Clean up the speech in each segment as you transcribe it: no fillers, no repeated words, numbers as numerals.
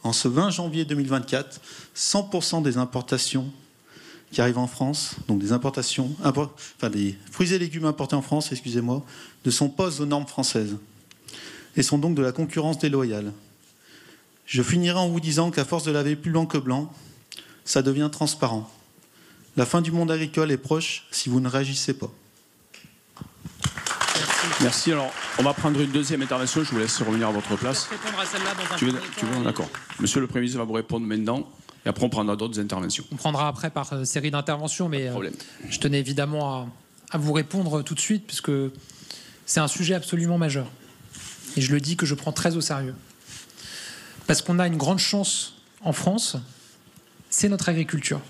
En ce 20 janvier 2024, 100% des importations qui arrivent en France, donc des importations, des fruits et légumes importés en France, excusez-moi, ne sont pas aux normes françaises et sont donc de la concurrence déloyale. Je finirai en vous disant qu'à force de laver plus blanc que blanc, ça devient transparent. La fin du monde agricole est proche si vous ne réagissez pas. Merci. Alors, on va prendre une deuxième intervention. Je vous laisse revenir à votre place. Je vais répondre à celle-là dans un premier temps. D'accord. Monsieur le Premier ministre va vous répondre maintenant. Et après, on prendra d'autres interventions. On prendra après par série d'interventions, mais je tenais évidemment à vous répondre tout de suite, puisque c'est un sujet absolument majeur. Et je le dis que je prends très au sérieux. Parce qu'on a une grande chance en France, c'est notre agriculture.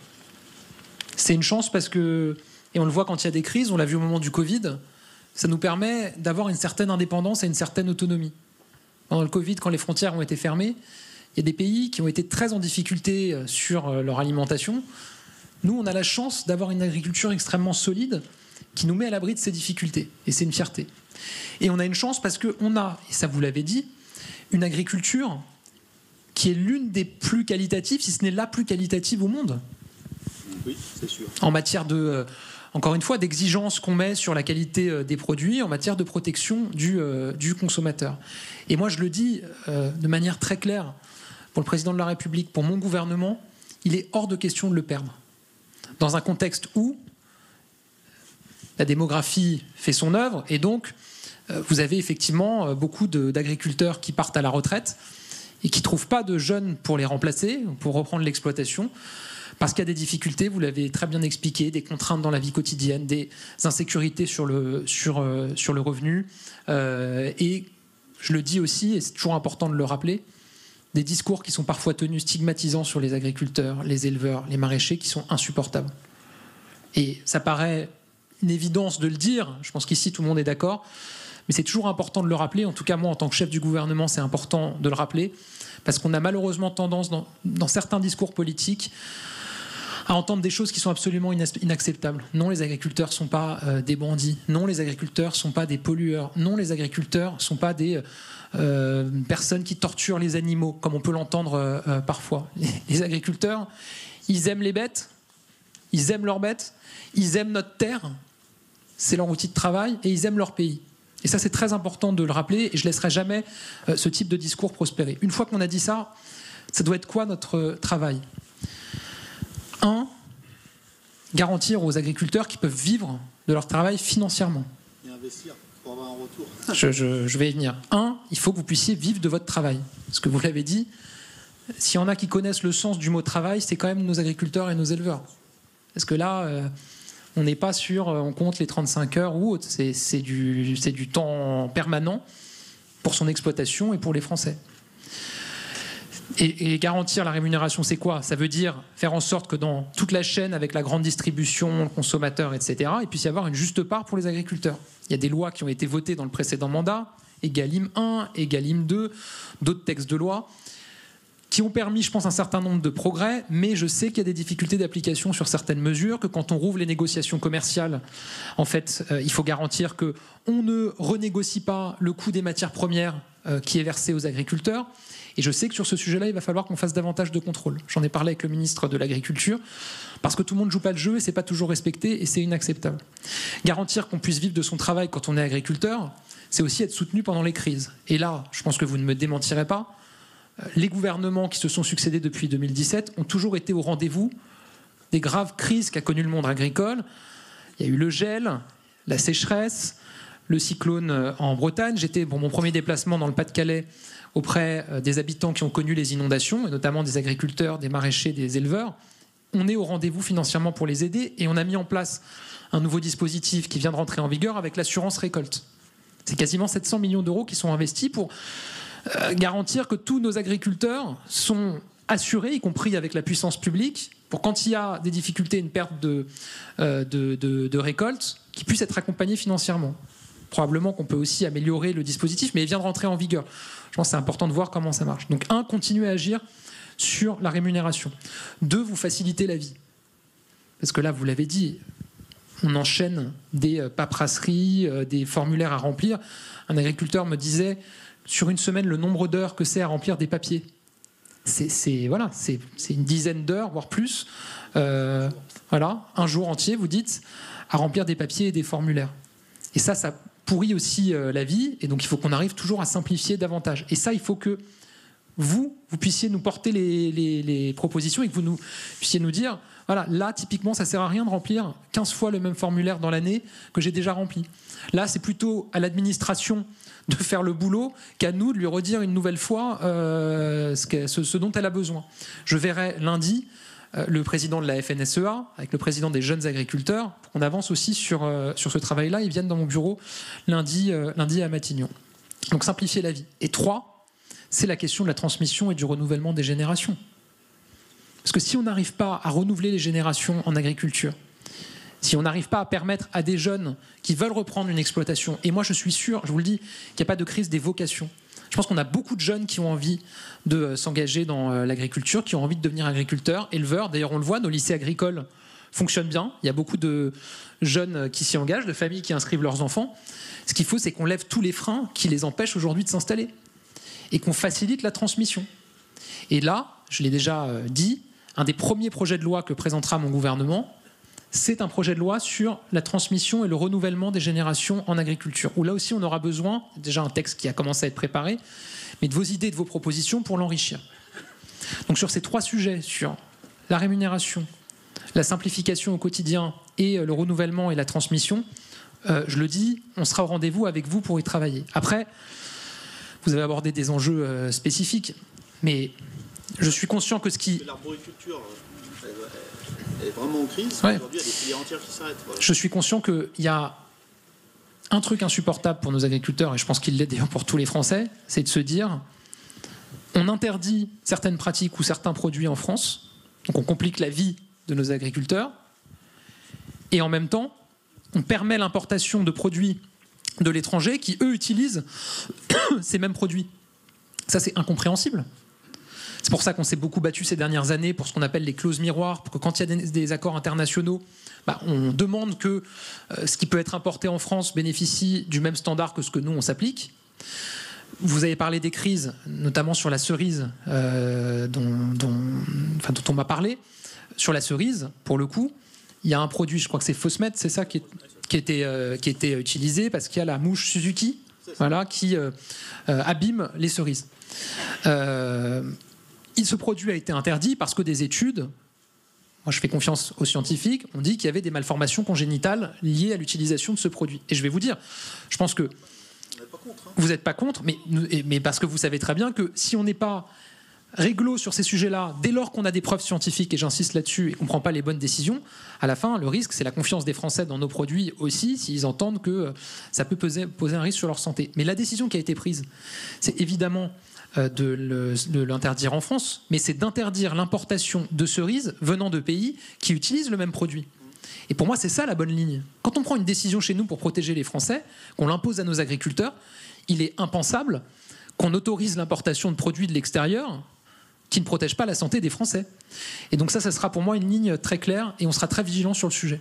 C'est une chance parce que, et on le voit quand il y a des crises, on l'a vu au moment du Covid, ça nous permet d'avoir une certaine indépendance et une certaine autonomie. Pendant le Covid, quand les frontières ont été fermées, il y a des pays qui ont été très en difficulté sur leur alimentation. Nous, on a la chance d'avoir une agriculture extrêmement solide qui nous met à l'abri de ces difficultés. Et c'est une fierté. Et on a une chance parce qu'on a, et ça vous l'avez dit, une agriculture qui est l'une des plus qualitatives, si ce n'est la plus qualitative au monde. Oui, c'est sûr. En matière de, encore une fois, d'exigence qu'on met sur la qualité des produits, en matière de protection du consommateur. Et moi, je le dis de manière très claire, pour le président de la République, pour mon gouvernement, il est hors de question de le perdre. Dans un contexte où la démographie fait son œuvre, et donc vous avez effectivement beaucoup d'agriculteurs qui partent à la retraite et qui ne trouvent pas de jeunes pour les remplacer, pour reprendre l'exploitation, parce qu'il y a des difficultés, vous l'avez très bien expliqué, des contraintes dans la vie quotidienne, des insécurités sur le revenu, et je le dis aussi, et c'est toujours important de le rappeler, des discours qui sont parfois tenus stigmatisants sur les agriculteurs, les éleveurs, les maraîchers, qui sont insupportables. Et ça paraît une évidence de le dire, je pense qu'ici tout le monde est d'accord, mais c'est toujours important de le rappeler. En tout cas, moi, en tant que chef du gouvernement, c'est important de le rappeler, parce qu'on a malheureusement tendance, dans certains discours politiques, à entendre des choses qui sont absolument inacceptables. Non, les agriculteurs ne sont pas des bandits. Non, les agriculteurs ne sont pas des pollueurs. Non, les agriculteurs ne sont pas des personnes qui torturent les animaux, comme on peut l'entendre parfois. Les agriculteurs, ils aiment les bêtes, ils aiment leurs bêtes, ils aiment notre terre, c'est leur outil de travail, et ils aiment leur pays. Et ça, c'est très important de le rappeler, et je ne laisserai jamais ce type de discours prospérer. Une fois qu'on a dit ça, ça doit être quoi notre travail ? 1, garantir aux agriculteurs qu'ils peuvent vivre de leur travail financièrement. Et investir pour avoir un retour. Je vais y venir. 1, il faut que vous puissiez vivre de votre travail. Parce que vous l'avez dit, s'il y en a qui connaissent le sens du mot travail, c'est quand même nos agriculteurs et nos éleveurs. Parce que là, on n'est pas sur, on compte les 35 heures ou autre. C'est du temps permanent pour son exploitation et pour les Français. Et garantir la rémunération, c'est quoi ? Ça veut dire faire en sorte que dans toute la chaîne, avec la grande distribution, le consommateur, etc., il puisse y avoir une juste part pour les agriculteurs. Il y a des lois qui ont été votées dans le précédent mandat, Egalim 1, Egalim 2, d'autres textes de loi, qui ont permis, je pense, un certain nombre de progrès, mais je sais qu'il y a des difficultés d'application sur certaines mesures, que quand on rouvre les négociations commerciales, en fait, il faut garantir qu'on ne renégocie pas le coût des matières premières qui est versé aux agriculteurs. Et je sais que sur ce sujet-là, il va falloir qu'on fasse davantage de contrôle. J'en ai parlé avec le ministre de l'Agriculture, parce que tout le monde ne joue pas le jeu et c'est pas toujours respecté et c'est inacceptable. Garantir qu'on puisse vivre de son travail quand on est agriculteur, c'est aussi être soutenu pendant les crises. Et là, je pense que vous ne me démentirez pas, les gouvernements qui se sont succédés depuis 2017 ont toujours été au rendez-vous des graves crises qu'a connues le monde agricole. Il y a eu le gel, la sécheresse, le cyclone en Bretagne. J'étais pour mon premier déplacement dans le Pas-de-Calais auprès des habitants qui ont connu les inondations, et notamment des agriculteurs, des maraîchers, des éleveurs. On est au rendez-vous financièrement pour les aider, et on a mis en place un nouveau dispositif qui vient de rentrer en vigueur avec l'assurance récolte. C'est quasiment 700 millions d'euros qui sont investis pour garantir que tous nos agriculteurs sont assurés, y compris avec la puissance publique, pour quand il y a des difficultés, une perte de récolte, qu'ils puissent être accompagnés financièrement. Probablement qu'on peut aussi améliorer le dispositif, mais il vient de rentrer en vigueur. Je pense que c'est important de voir comment ça marche. Donc 1, continuer à agir sur la rémunération. 2, vous faciliter la vie. Parce que là, vous l'avez dit, on enchaîne des paperasseries, des formulaires à remplir. Un agriculteur me disait, sur une semaine, le nombre d'heures que c'est à remplir des papiers. voilà, c'est une dizaine d'heures, voire plus, voilà, un jour entier, vous dites, à remplir des papiers et des formulaires. Et ça pourrit aussi la vie, et donc il faut qu'on arrive toujours à simplifier davantage. Et ça, il faut que vous puissiez nous porter les propositions et que vous puissiez nous dire, voilà, là, typiquement, ça ne sert à rien de remplir 15 fois le même formulaire dans l'année que j'ai déjà rempli. Là, c'est plutôt à l'administration de faire le boulot qu'à nous de lui redire une nouvelle fois ce dont elle a besoin. Je verrai lundi le président de la FNSEA avec le président des jeunes agriculteurs pour qu'on avance aussi sur ce travail-là. Ils viennent dans mon bureau lundi à Matignon. Donc simplifier la vie. Et 3, c'est la question de la transmission et du renouvellement des générations. Parce que si on n'arrive pas à renouveler les générations en agriculture, si on n'arrive pas à permettre à des jeunes qui veulent reprendre une exploitation, et moi je suis sûr, je vous le dis, qu'il n'y a pas de crise des vocations. Je pense qu'on a beaucoup de jeunes qui ont envie de s'engager dans l'agriculture, qui ont envie de devenir agriculteurs, éleveurs. D'ailleurs, on le voit, nos lycées agricoles fonctionnent bien. Il y a beaucoup de jeunes qui s'y engagent, de familles qui inscrivent leurs enfants. Ce qu'il faut, c'est qu'on lève tous les freins qui les empêchent aujourd'hui de s'installer et qu'on facilite la transmission. Et là, je l'ai déjà dit, un des premiers projets de loi que présentera mon gouvernement, c'est un projet de loi sur la transmission et le renouvellement des générations en agriculture, où là aussi on aura besoin, déjà un texte qui a commencé à être préparé, mais de vos idées, de vos propositions pour l'enrichir. Donc sur ces 3 sujets, sur la rémunération, la simplification au quotidien et le renouvellement et la transmission, je le dis, on sera au rendez-vous avec vous pour y travailler. Après, vous avez abordé des enjeux spécifiques, mais je suis conscient que ce qui... L'arboriculture est vraiment en crise. Ouais. Aujourd'hui, il y a des filières entières qui s'arrêtent. Voilà. Je suis conscient qu'il y a un truc insupportable pour nos agriculteurs, et je pense qu'il l'est d'ailleurs pour tous les Français, c'est de se dire on interdit certaines pratiques ou certains produits en France, donc on complique la vie de nos agriculteurs, et en même temps, on permet l'importation de produits de l'étranger qui, eux, utilisent ces mêmes produits. Ça, c'est incompréhensible. C'est pour ça qu'on s'est beaucoup battu ces dernières années pour ce qu'on appelle les clauses miroirs, pour que quand il y a des accords internationaux, on demande que ce qui peut être importé en France bénéficie du même standard que ce que nous, on s'applique. Vous avez parlé des crises, notamment sur la cerise dont on m'a parlé. Sur la cerise, pour le coup, il y a un produit, je crois que c'est Fosmet, c'est ça qui était utilisé parce qu'il y a la mouche Suzuki, voilà, qui abîme les cerises. Ce produit a été interdit parce que des études, moi je fais confiance aux scientifiques, on dit qu'il y avait des malformations congénitales liées à l'utilisation de ce produit. Et je vais vous dire, je pense que vous n'êtes pas contre, mais parce que vous savez très bien que si on n'est pas réglo sur ces sujets-là, dès lors qu'on a des preuves scientifiques, et j'insiste là-dessus, et qu'on ne prend pas les bonnes décisions, à la fin, le risque, c'est la confiance des Français dans nos produits aussi, s'ils entendent que ça peut poser un risque sur leur santé. Mais la décision qui a été prise, c'est évidemment de l'interdire en France, mais c'est d'interdire l'importation de cerises venant de pays qui utilisent le même produit. Et pour moi, c'est ça la bonne ligne. Quand on prend une décision chez nous pour protéger les Français, qu'on l'impose à nos agriculteurs, il est impensable qu'on autorise l'importation de produits de l'extérieur qui ne protègent pas la santé des Français. Et donc ça sera pour moi une ligne très claire et on sera très vigilant sur le sujet.